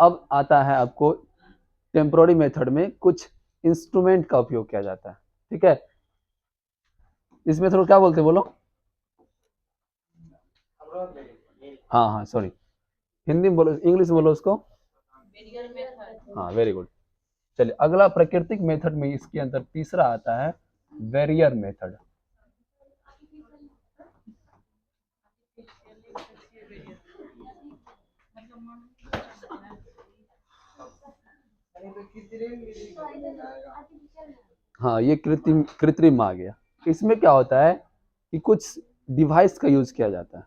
अब आता है आपको टेम्पोररी मेथड में कुछ इंस्ट्रूमेंट का उपयोग किया जाता है, ठीक है। इस मेथड क्या बोलते हैं बोलो? हाँ हाँ सॉरी, हिंदी में बोलो, इंग्लिश में बोलो उसको। हाँ वेरी गुड। चलिए अगला प्राकृतिक मेथड में इसके अंदर तीसरा आता है बैरियर मेथड। हाँ ये कृत्रिम कृत्रिम आ गया। इसमें क्या होता है कि कुछ डिवाइस का यूज किया जाता है,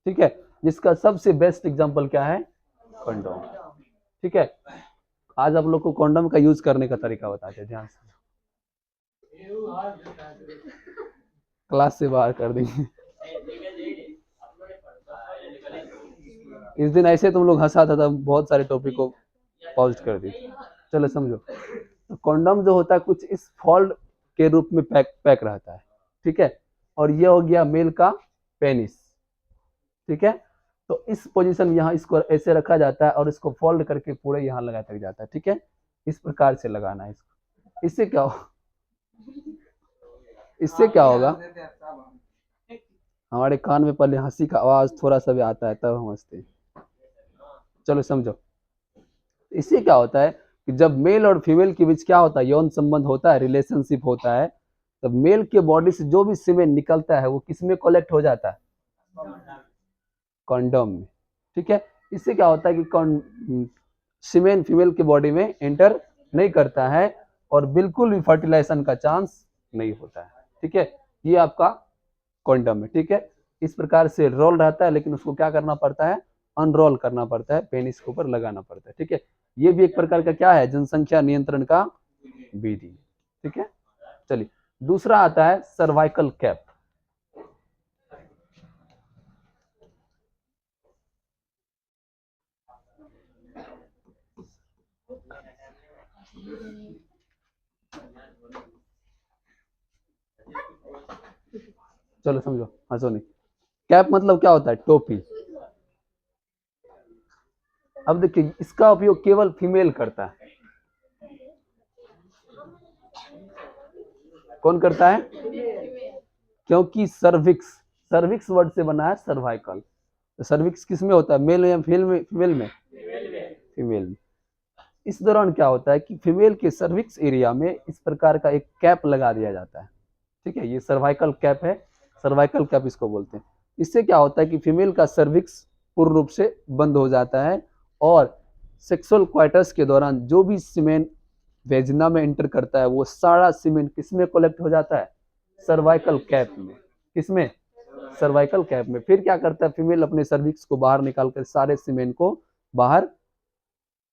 ठीक है, जिसका सबसे बेस्ट एग्जांपल क्या है? कंडोम, ठीक है। आज आप लोग को कंडोम का यूज करने का तरीका बताते हैं, ध्यान से, क्लास से बाहर कर देंगे। इस दिन ऐसे तुम लोग हंसा था बहुत सारे टॉपिक को पॉज कर दी। चलो समझो, तो कंडोम जो होता है कुछ इस फोल्ड के रूप में पैक रहता है, ठीक है, और ये हो गया मेल का पेनिस, ठीक है। तो इस पोजीशन यहाँ इसको ऐसे रखा जाता है और इसको फोल्ड करके पूरे यहाँ लगा तक जाता है, ठीक है। इस प्रकार से लगाना है इसको। इससे क्या हो, इससे क्या होगा, हमारे कान में पहले हंसी का आवाज थोड़ा सा भी आता है तब हम हंसते हैं। चलो समझो, इससे क्या होता है कि जब मेल और फीमेल के बीच क्या होता है, यौन संबंध होता है, रिलेशनशिप होता है, तब मेल के बॉडी से जो भी सीमेन निकलता है वो किस में कलेक्ट हो जाता है? कंडोम में, ठीक है। इससे क्या होता है कि सीमेन फीमेल के बॉडी में एंटर नहीं करता है और बिल्कुल भी फर्टिलाइजेशन का चांस नहीं होता है, ठीक है। ये आपका कंडोम है, ठीक है। इस प्रकार से रोल रहता है, लेकिन उसको क्या करना पड़ता है? अनरोल करना पड़ता है, पेनिस के ऊपर लगाना पड़ता है, ठीक है। ये भी एक प्रकार का क्या है? जनसंख्या नियंत्रण का विधि, ठीक है। चलिए दूसरा आता है सर्वाइकल कैप। चलो समझो, हंसो नहीं। कैप मतलब क्या होता है? टोपी। अब देखिए इसका उपयोग केवल फीमेल करता है। कौन करता है? क्योंकि सर्विक्स, सर्विक्स वर्ड से बना है सर्वाइकल। तो सर्विक्स किस में होता है? मेल में या फीमेल में? फीमेल में, फीमेल में। इस दौरान क्या होता है कि फीमेल के सर्विक्स एरिया में इस प्रकार का एक कैप लगा दिया जाता है, ठीक है। ये सर्वाइकल कैप है, सर्वाइकल कैप इसको बोलते हैं। इससे क्या होता है कि फीमेल का सर्विक्स पूर्ण रूप से बंद हो जाता है और सेक्सुअल क्वाइटस के दौरान जो भी सीमेन वेजिना में एंटर करता है वो सारा सीमेन किसमें कलेक्ट हो जाता है? सर्वाइकल कैप में। किसमें? सर्वाइकल कैप में। फिर क्या करता है फीमेल? अपने सर्विक्स को बाहर निकालकर सारे सीमेन को बाहर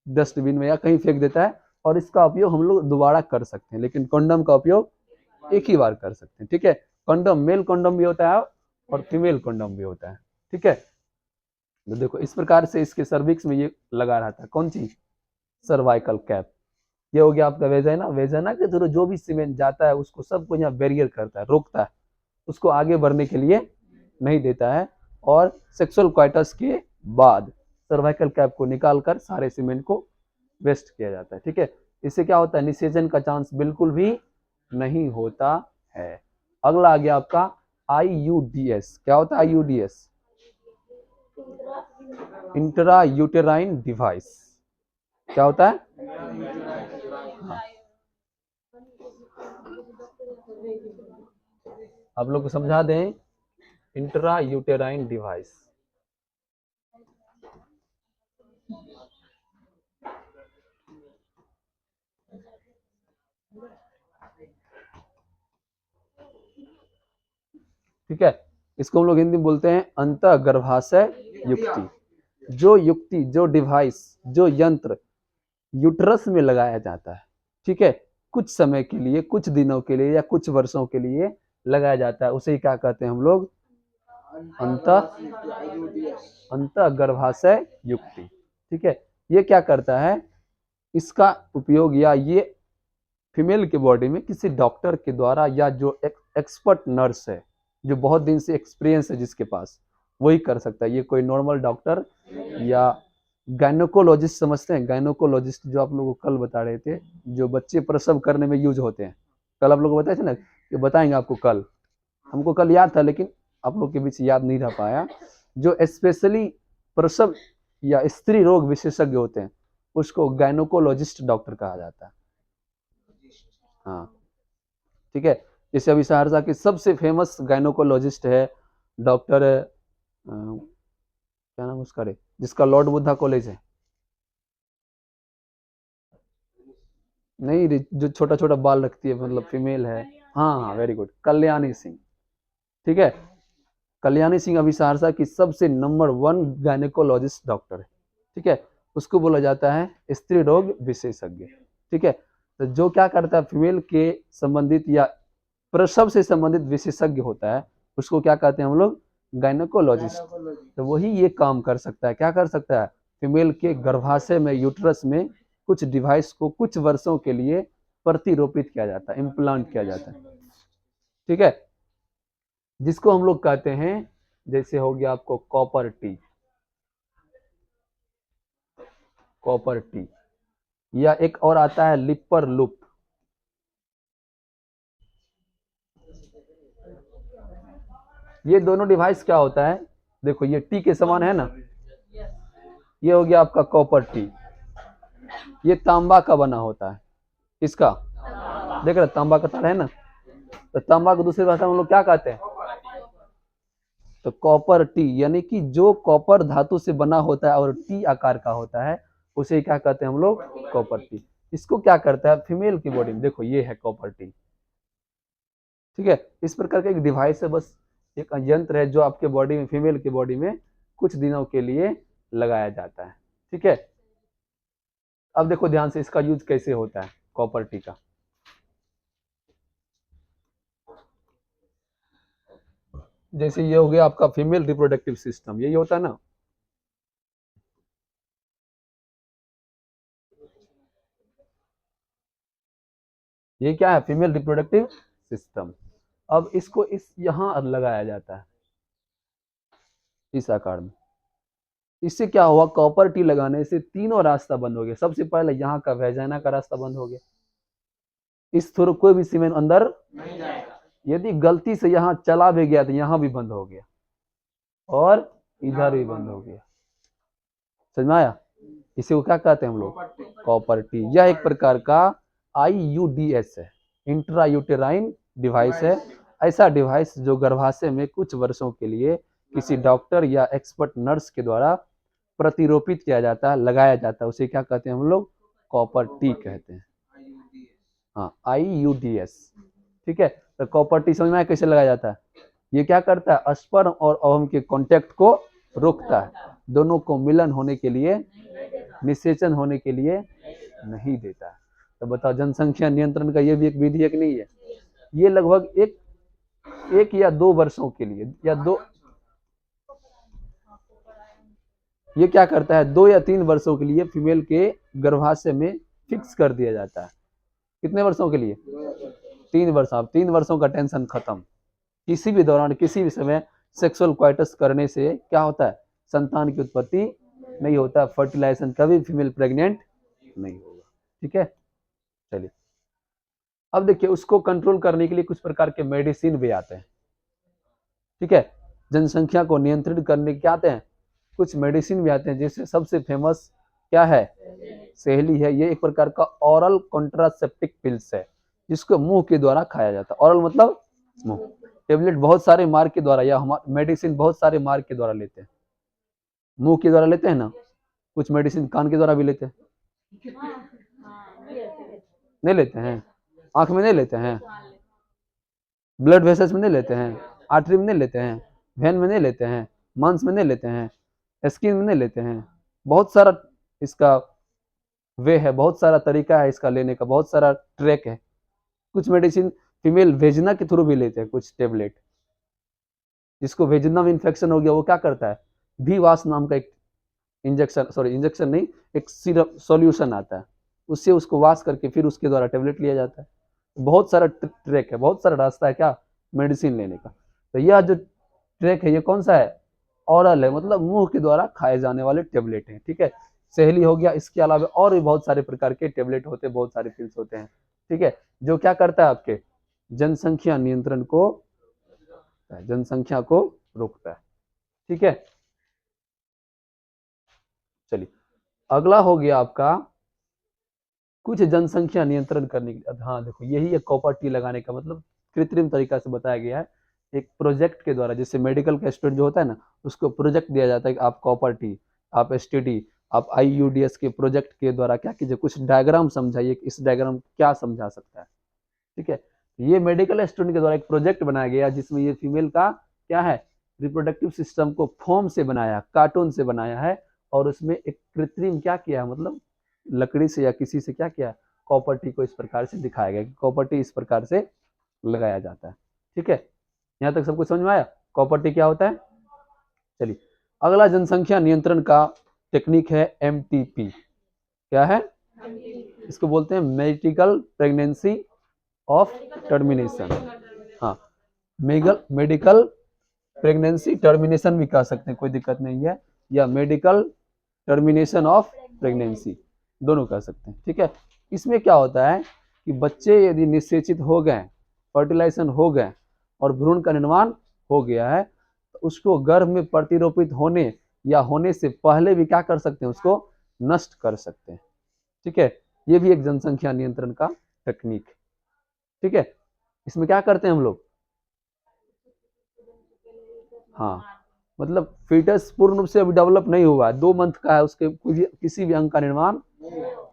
डस्टबिन में या कहीं फेंक देता है, और इसका उपयोग हम लोग दोबारा कर सकते हैं, लेकिन कंडोम का उपयोग एक ही बार कर सकते हैं, ठीक है। कंडोम मेल कंडोम भी होता है और फीमेल कंडोम भी होता है, ठीक है। तो देखो इस प्रकार से इसके सर्विक्स में ये लगा रहता है, कौन चीज? Cervical cap. ये हो गया आपका वेजाइना। वेजाइना के थ्रू जो भी सीमेंट जाता है उसको सबको यहाँ बैरियर करता है, रोकता है, उसको आगे बढ़ने के लिए नहीं देता है। और सेक्सुअल क्वाइटस के बाद सर्वाइकल कैप को निकालकर सारे सीमेंट को वेस्ट किया जाता है, ठीक है। इससे क्या होता है? निषेचन का चांस बिल्कुल भी नहीं होता है। अगला आ गया आपका IUDS। क्या होता है IUDS? Intra uterine device. क्या होता है? हाँ। आप लोग को समझा दें, इंट्रा यूटेराइन डिवाइस। ठीक है, इसको हम लोग हिंदी में बोलते हैं अंतः गर्भाशय युक्ति। जो युक्ति, जो डिवाइस, जो यंत्र यूट्रस में लगाया जाता है, ठीक है, कुछ समय के लिए, कुछ दिनों के लिए या कुछ वर्षों के लिए लगाया जाता है, उसे क्या कहते हैं हम लोग? अंतः गर्भाशय युक्ति, ठीक है। ये क्या करता है? इसका उपयोग या ये फीमेल के बॉडी में किसी डॉक्टर के द्वारा या जो एक्सपर्ट नर्स है, जो बहुत दिन से एक्सपीरियंस है जिसके पास, वही कर सकता है। ये कोई नॉर्मल डॉक्टर या गायनोकोलॉजिस्ट समझते हैं? गायनोकोलॉजिस्ट जो आप लोगों को कल बता रहे थे, जो बच्चे प्रसव करने में यूज होते हैं, कल आप लोग को बताए थे ना कि बताएंगे आपको कल, हमको कल याद था लेकिन आप लोग के बीच याद नहीं रह पाया। जो स्पेशली प्रसव या स्त्री रोग विशेषज्ञ होते हैं उसको गायनोकोलॉजिस्ट डॉक्टर कहा जाता है। हाँ ठीक है, जैसे अभी सहरसा के सबसे फेमस गायनोकोलॉजिस्ट है डॉक्टर क्या नाम उसका रे, जिसका लॉर्ड बुद्धा कॉलेज है, नहीं रे, जो छोटा छोटा बाल रखती है, मतलब फीमेल है। हाँ हाँ वेरी गुड, कल्याणी सिंह। ठीक है, कल्याणी सिंह अभी सहरसा की सबसे नंबर 1 गायनेकोलॉजिस्ट डॉक्टर है। ठीक है, उसको बोला जाता है स्त्री रोग विशेषज्ञ। ठीक है, तो जो क्या करता है, फीमेल के संबंधित या प्रसव से संबंधित विशेषज्ञ होता है उसको क्या कहते हैं हम लोग, गायनेकोलॉजिस्ट। तो वही ये काम कर सकता है, क्या कर सकता है, फीमेल के गर्भाशय में, यूट्रस में कुछ डिवाइस को कुछ वर्षों के लिए प्रतिरोपित किया जाता है, इम्प्लांट किया जाता है। ठीक है, जिसको हम लोग कहते हैं, जैसे हो गया आपको कॉपर टी, कॉपर टी, या एक और आता है लिपर लूप। ये दोनों डिवाइस क्या होता है, देखो ये टी के समान है ना, ये हो गया आपका कॉपर टी, ये तांबा का बना होता है। इसका देख रहे तांबा का तार है ना, तो तांबा को दूसरी भाषा में हम लोग क्या कहते हैं, तो कॉपर टी, यानी कि जो कॉपर धातु से बना होता है और टी आकार का होता है उसे क्या कहते हैं हम लोग, कॉपर टी। इसको क्या करता है फीमेल की बॉडी में, देखो ये है कॉपर टी। ठीक है, इस प्रकार का एक डिवाइस है, बस एक यंत्र है जो आपके बॉडी में, फीमेल की बॉडी में कुछ दिनों के लिए लगाया जाता है। ठीक है, अब देखो ध्यान से इसका यूज कैसे होता है कॉपर टी का। जैसे ये हो गया आपका फीमेल रिप्रोडक्टिव सिस्टम, यही होता है ना, ये क्या है, फीमेल रिप्रोडक्टिव सिस्टम। अब इसको इस यहां लगाया जाता है इस आकार में। इससे क्या हुआ, कॉपर टी लगाने से तीनों रास्ता बंद हो गया। सबसे पहले यहाँ का वेजाइना का रास्ता बंद हो गया, इस थ्रू कोई भी सीमेंट अंदर नहीं जाएगा। यदि गलती से यहाँ चला भी गया तो यहाँ भी बंद हो गया और इधर भी बंद हो गया। समझ में आया, इसे को क्या कहते हैं हम लोग, कॉपर टी। यह एक प्रकार का IUDS है, इंट्रा यूटेराइन डिवाइस है। ऐसा डिवाइस जो गर्भाशय में कुछ वर्षों के लिए किसी डॉक्टर या एक्सपर्ट नर्स के द्वारा प्रतिरोपित किया जाता है, लगाया जाता है, उसे क्या कहते हैं हम लोग, कॉपर टी कहते हैं। हाँ IUDS। ठीक है, तो कॉपर टी समझ में आया कैसे लगाया जाता है। ये क्या करता है, स्पर्म और ओवम के कांटेक्ट को रोकता है, दोनों को मिलन होने के लिए, निषेचन होने के लिए नहीं देता है। तो बताओ जनसंख्या नियंत्रण का ये भी एक विधि है कि नहीं है। ये लगभग एक या 2 वर्षों के लिए, या 2, ये क्या करता है, 2 या 3 वर्षों के लिए फीमेल के गर्भाशय में फिक्स कर दिया जाता है। कितने वर्षों के लिए, 3 वर्ष। अब 3 वर्षों का टेंशन खत्म। किसी भी दौरान किसी भी समय सेक्सुअल क्वाइटस करने से क्या होता है, संतान की उत्पत्ति नहीं होता, फर्टिलाइजेशन, कभी फीमेल प्रेग्नेंट नहीं होगा। ठीक है, चलिए अब देखिए उसको कंट्रोल करने के लिए कुछ प्रकार के मेडिसिन भी आते हैं। ठीक है, जनसंख्या को नियंत्रित करने के आते हैं कुछ मेडिसिन भी आते हैं, जिससे सबसे फेमस क्या है, सहेली है। ये एक प्रकार का ऑरल कॉन्ट्रासेप्टिक पिल्स है जिसको मुंह के द्वारा खाया जाता है। ऑरल मतलब मुंह, टेबलेट बहुत सारे मार्ग के द्वारा, या हमारे मेडिसिन बहुत सारे मार्ग के द्वारा लेते हैं, मुंह के द्वारा लेते हैं ना, कुछ मेडिसिन कान के द्वारा भी लेते हैं, नहीं लेते हैं, आंख में नहीं लेते हैं, ब्लड वेसल्स में नहीं लेते हैं, आर्टरी में नहीं लेते हैं, वेन में नहीं लेते हैं, मांस में नहीं लेते हैं, स्किन में नहीं लेते हैं। बहुत सारा इसका वे है, बहुत सारा तरीका है इसका लेने का, बहुत सारा ट्रैक है। कुछ मेडिसिन फीमेल वेजिना के थ्रू भी लेते हैं, कुछ टेबलेट। जिसको वेजिना में इन्फेक्शन हो गया वो क्या करता है, VWAS नाम का एक इंजेक्शन, सॉरी इंजेक्शन नहीं, एक सिरप सॉल्यूशन आता है, उससे उसको वॉश करके फिर उसके द्वारा टेबलेट लिया जाता है। बहुत सारा ट्रैक है, बहुत सारा रास्ता है क्या, मेडिसिन लेने का। तो यह जो ट्रैक है ये कौन सा है, ऑरल है, मतलब मुंह के द्वारा खाए जाने वाले टेबलेट हैं। ठीक है, सहेली हो गया, इसके अलावा और भी बहुत सारे प्रकार के टेबलेट होते हैं, बहुत सारे पिल्स होते हैं, ठीक है, जो क्या करता है आपके जनसंख्या नियंत्रण को, जनसंख्या को रोकता है, ठीक है। चलिए अगला हो गया आपका कुछ जनसंख्या नियंत्रण करने के लिए। हाँ देखो यही है कॉपर टी लगाने का मतलब, कृत्रिम तरीका से बताया गया है एक प्रोजेक्ट के द्वारा। जैसे मेडिकल का स्टूडेंट जो होता है ना, उसको प्रोजेक्ट दिया जाता है कि आप कॉपर टी, आप एसटीडी, आप आईयूडीएस के प्रोजेक्ट के द्वारा क्या कीजिए, कुछ डायग्राम समझाइए कि इस डायग्राम क्या समझा सकता है, ठीक है। ये मेडिकल स्टूडेंट के द्वारा एक प्रोजेक्ट बनाया गया जिसमें ये फीमेल का क्या है, रिप्रोडक्टिव सिस्टम को फोम से बनाया, कार्टून से बनाया है, और उसमें एक कृत्रिम क्या किया है, मतलब लकड़ी से या किसी से क्या किया, कॉपर टी को इस प्रकार से दिखाया गया कि कॉपर टी इस प्रकार से लगाया जाता है, ठीक है। यहाँ तक सबको समझ में आया कॉपर टी क्या होता है। चलिए अगला जनसंख्या नियंत्रण का टेक्निक है एमटीपी। क्या है, इसको बोलते हैं मेडिकल प्रेगनेंसी ऑफ टर्मिनेशन। हाँ मेडिकल प्रेगनेंसी टर्मिनेशन भी कह सकते हैं, कोई दिक्कत नहीं है, या मेडिकल टर्मिनेशन ऑफ प्रेगनेंसी दोनों कह सकते हैं, ठीक है। इसमें क्या होता है कि बच्चे यदि निषेचित हो गए, फर्टिलाइजेशन हो गए और भ्रूण का निर्माण हो गया है, तो उसको गर्भ में प्रतिरोपित होने या होने से पहले भी क्या कर सकते हैं, उसको नष्ट कर सकते हैं, ठीक है। ये भी एक जनसंख्या नियंत्रण का टेक्निक, ठीक है। इसमें क्या करते हैं हम लोग, हाँ मतलब फीटस पूर्ण रूप से अभी डेवलप नहीं हुआ है, 2 मंथ का है, उसके किसी भी अंग का निर्माण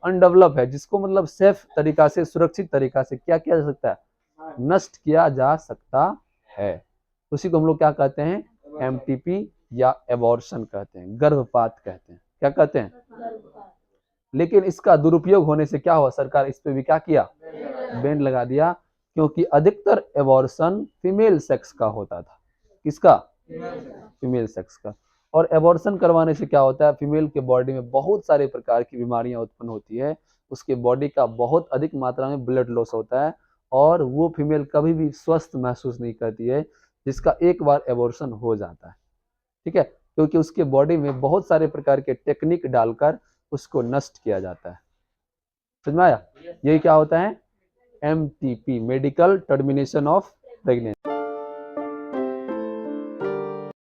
अनडेवलप है, जिसको मतलब सेफ तरीका से, सुरक्षित तरीका से क्या किया जा सकता है, नष्ट किया जा सकता है, उसी को हम लोग क्या कहते हैं, एमटीपी या एबॉर्शन कहते हैं, गर्भपात कहते हैं, क्या कहते हैं। लेकिन इसका दुरुपयोग होने से क्या हुआ, सरकार इस पे भी क्या किया, बैन लगा दिया, क्योंकि अधिकतर एबॉर्शन फीमेल सेक्स का होता था। किसका, फीमेल सेक्स का। और एबॉर्शन करवाने से क्या होता है, फीमेल के बॉडी में बहुत सारे प्रकार की बीमारियां उत्पन्न होती है, उसके बॉडी का बहुत अधिक मात्रा में ब्लड लॉस होता है, और वो फीमेल कभी भी स्वस्थ महसूस नहीं करती है, जिसका एक बार एबॉर्शन हो जाता है, ठीक है, क्योंकि उसके बॉडी में बहुत सारे प्रकार के टेक्निक डालकर उसको नष्ट किया जाता है। समझ में आया, यही क्या होता है, MTP, medical termination of pregnancy.